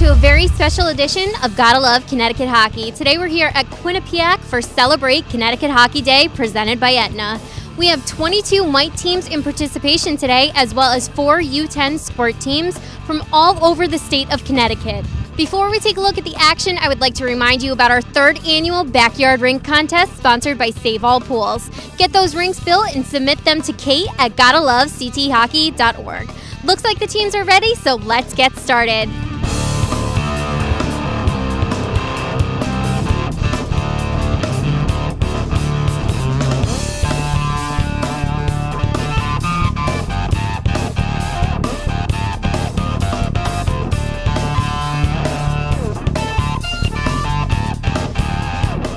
to a very special edition of Gotta Love Connecticut Hockey. Today we're here at Quinnipiac for Celebrate Connecticut Hockey Day, presented by Aetna. We have 22 Mite teams in participation today, as well as 4 U10 sport teams from all over the state of Connecticut. Before we take a look at the action, I would like to remind you about our 3rd annual Backyard Rink Contest sponsored by Save All Pools. Get those rinks built and submit them to Kate at gottalovecthockey.org. Looks like the teams are ready, so let's get started.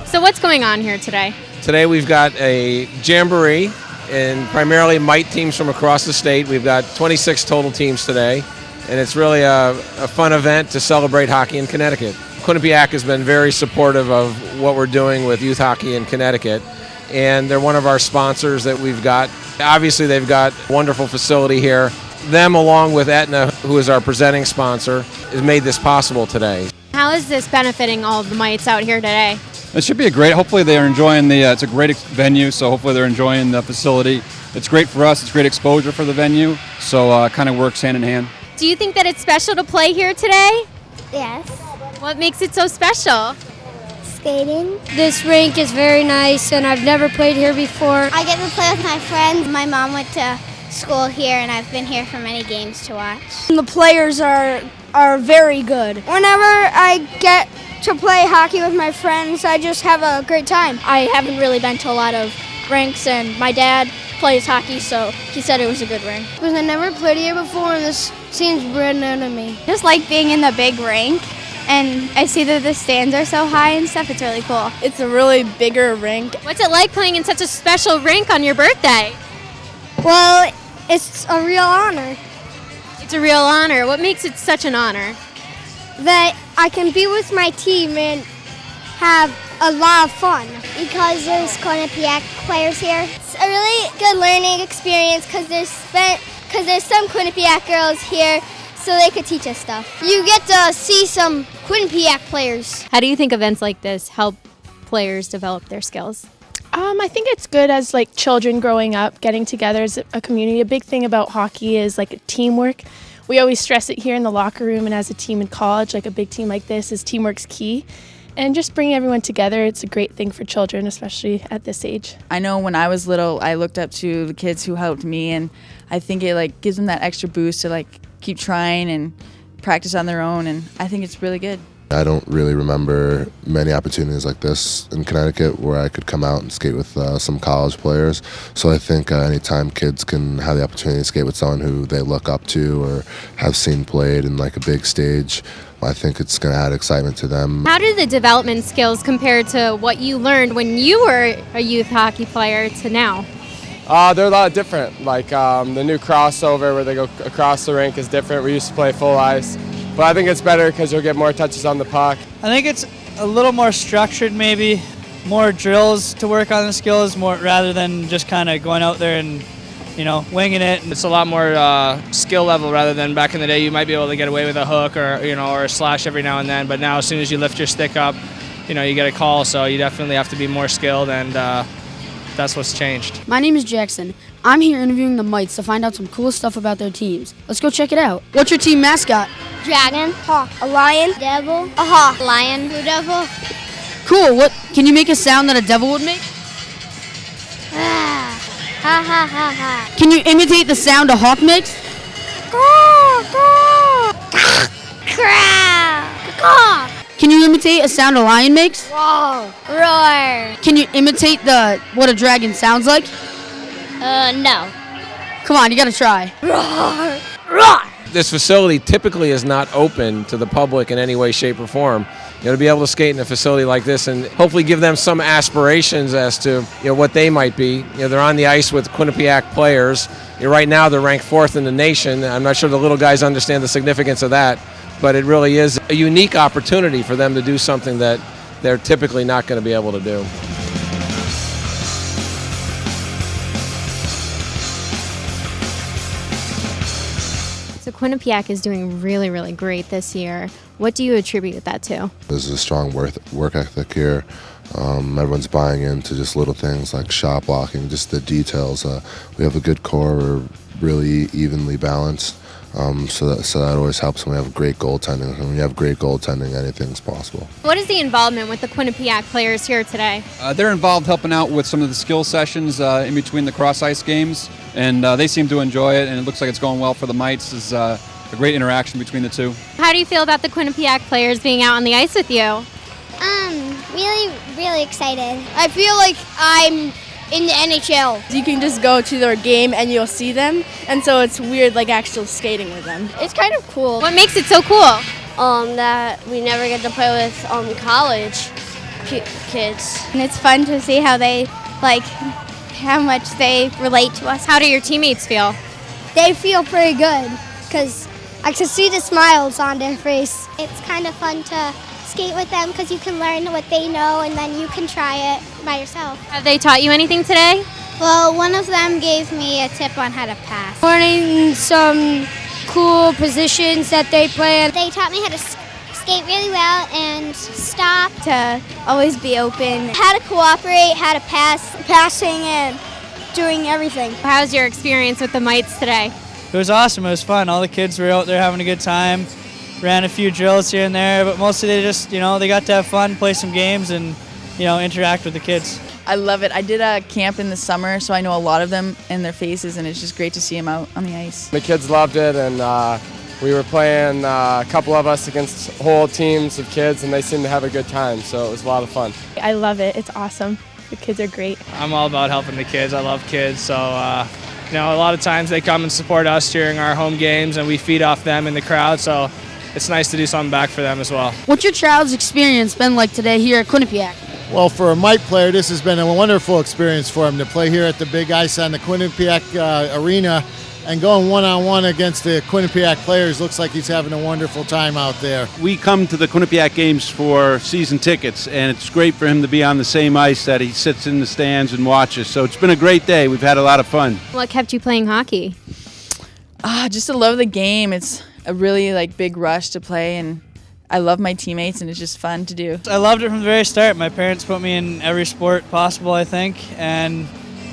So what's going on here today? Today we've got a jamboree and primarily Mite teams from across the state. We've got 26 total teams today, and it's really a fun event to celebrate hockey in Connecticut. Quinnipiac has been very supportive of what we're doing with youth hockey in Connecticut, and they're one of our sponsors that we've got. Obviously, they've got a wonderful facility here. Them, along with Aetna, who is our presenting sponsor, has made this possible today. How is this benefiting all of the Mites out here today? It should be hopefully they're enjoying it's a great venue, so hopefully they're enjoying the facility. It's great for us, it's great exposure for the venue, so it kind of works hand in hand. Do you think that it's special to play here today? Yes. What makes it so special? Skating. This rink is very nice, and I've never played here before. I get to play with my friends. My mom went to school here, and I've been here for many games to watch. The players are very good. Whenever I get to play hockey with my friends, I just have a great time. I haven't really been to a lot of rinks, and my dad plays hockey, so he said it was a good rink. Because I never played here before, and this seems brand new to me. Just like being in the big rink, and I see that the stands are so high and stuff. It's really cool. It's a really bigger rink. What's it like playing in such a special rink on your birthday? Well, it's a real honor It's a real honor. What makes it such an honor? that I can be with my team and have a lot of fun. Because there's Quinnipiac players here. It's a really good learning experience because there's some Quinnipiac girls here, so they could teach us stuff. You get to see some Quinnipiac players. How do you think events like this help players develop their skills? I think it's good as like children growing up, getting together as a community. A big thing about hockey is like teamwork. We always stress it here in the locker room and as a team in college, like a big team like this is teamwork's key. And just bringing everyone together, it's a great thing for children, especially at this age. I know when I was little, I looked up to the kids who helped me, and I think it like gives them that extra boost to keep trying and practice on their own, and I think it's really good. I don't really remember many opportunities like this in Connecticut where I could come out and skate with some college players. So I think anytime kids can have the opportunity to skate with someone who they look up to or have seen played in like a big stage, I think it's going to add excitement to them. How do the development skills compare to what you learned when you were a youth hockey player to now? They're a lot different. Like the new crossover where they go across the rink is different. We used to play full ice. But I think it's better because you'll get more touches on the puck. I think it's a little more structured, maybe more drills to work on the skills, more rather than just kind of going out there and winging it. It's a lot more skill level rather than back in the day. You might be able to get away with a hook or or a slash every now and then. But now, as soon as you lift your stick up, you get a call. So you definitely have to be more skilled, and that's what's changed. My name is Jackson. I'm here interviewing the Mites to find out some cool stuff about their teams. Let's go check it out. What's your team mascot? Dragon. Hawk. A lion. Devil. A hawk. Lion. Blue devil. Cool. What? Can you make a sound that a devil would make? Ha ha ha ha. Can you imitate the sound a hawk makes? Caw, caw. Caw. Caw. Can you imitate a sound a lion makes? Roar. Roar. Can you imitate what a dragon sounds like? No. Come on, you gotta try. Roar. Roar. This facility typically is not open to the public in any way, shape, or form. To be able to skate in a facility like this and hopefully give them some aspirations as to what they might be. They're on the ice with Quinnipiac players. Right now they're ranked 4th in the nation. I'm not sure the little guys understand the significance of that, but it really is a unique opportunity for them to do something that they're typically not going to be able to do. So Quinnipiac is doing really, really great this year. What do you attribute that to? There's a strong work ethic here. Everyone's buying into just little things like shot blocking, just the details. We have a good core. We're really evenly balanced. So that always helps when we have great goaltending. When you have great goaltending, anything's possible. What is the involvement with the Quinnipiac players here today? They're involved helping out with some of the skill sessions in between the cross-ice games, and they seem to enjoy it, and it looks like it's going well for the Mites. There's a great interaction between the two. How do you feel about the Quinnipiac players being out on the ice with you? Really, really excited. I feel like I'm in the NHL. You can just go to their game and you'll see them, and so it's weird like actually skating with them. It's kind of cool. What makes it so cool? That we never get to play with college kids. And it's fun to see how they, how much they relate to us. How do your teammates feel? They feel pretty good because I can see the smiles on their face. It's kind of fun to skate with them because you can learn what they know and then you can try it by yourself. Have they taught you anything today? Well, one of them gave me a tip on how to pass. Learning some cool positions that they play. They taught me how to skate really well and stop. To always be open. How to cooperate, how to pass. Passing and doing everything. How's your experience with the Mites today? It was awesome. It was fun. All the kids were out there having a good time. Ran a few drills here and there, but mostly they just, they got to have fun, play some games, and, interact with the kids. I love it. I did a camp in the summer, so I know a lot of them and their faces, and it's just great to see them out on the ice. The kids loved it, and we were playing a couple of us against whole teams of kids, and they seemed to have a good time, so it was a lot of fun. I love it. It's awesome. The kids are great. I'm all about helping the kids. I love kids, so a lot of times they come and support us during our home games, and we feed off them in the crowd, so it's nice to do something back for them as well. What's your child's experience been like today here at Quinnipiac? Well, for a Mite player, this has been a wonderful experience for him to play here at the big ice on the Quinnipiac Arena, and going one-on-one against the Quinnipiac players. Looks like he's having a wonderful time out there. We come to the Quinnipiac games for season tickets, and it's great for him to be on the same ice that he sits in the stands and watches. So it's been a great day. We've had a lot of fun. What kept you playing hockey? Just to love the game. It's a really big rush to play, and I love my teammates, and it's just fun to do. I loved it from the very start. My parents put me in every sport possible, I think, and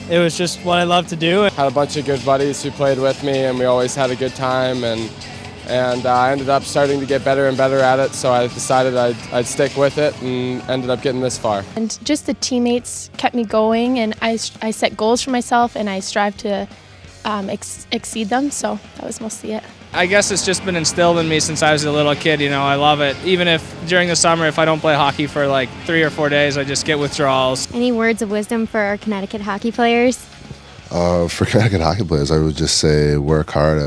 it was just what I love to do. Had a bunch of good buddies who played with me, and we always had a good time, and I ended up starting to get better and better at it, so I decided I'd stick with it and ended up getting this far. And just the teammates kept me going, and I set goals for myself, and I strive to exceed them, so that was mostly it. I guess it's just been instilled in me since I was a little kid, I love it. Even if during the summer, if I don't play hockey for 3 or 4 days, I just get withdrawals. Any words of wisdom for our Connecticut hockey players? For Connecticut hockey players, I would just say work hard.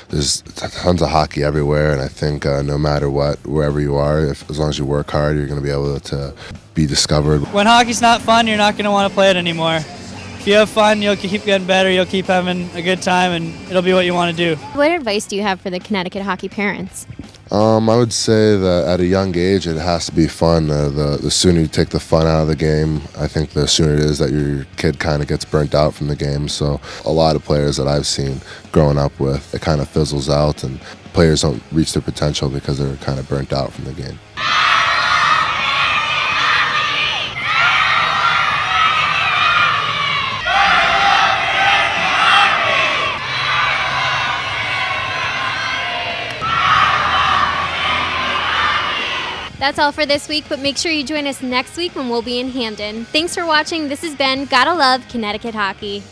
There's tons of hockey everywhere, and I think no matter what, wherever you are, as long as you work hard, you're going to be able to be discovered. When hockey's not fun, you're not going to want to play it anymore. If you have fun, you'll keep getting better, you'll keep having a good time, and it'll be what you want to do. What advice do you have for the Connecticut hockey parents? I would say that at a young age, it has to be fun. The sooner you take the fun out of the game, I think the sooner it is that your kid kind of gets burnt out from the game. So a lot of players that I've seen growing up with, it kind of fizzles out, and players don't reach their potential because they're kind of burnt out from the game. That's all for this week, but make sure you join us next week when we'll be in Hamden. Thanks for watching. This has been Gotta Love Connecticut Hockey.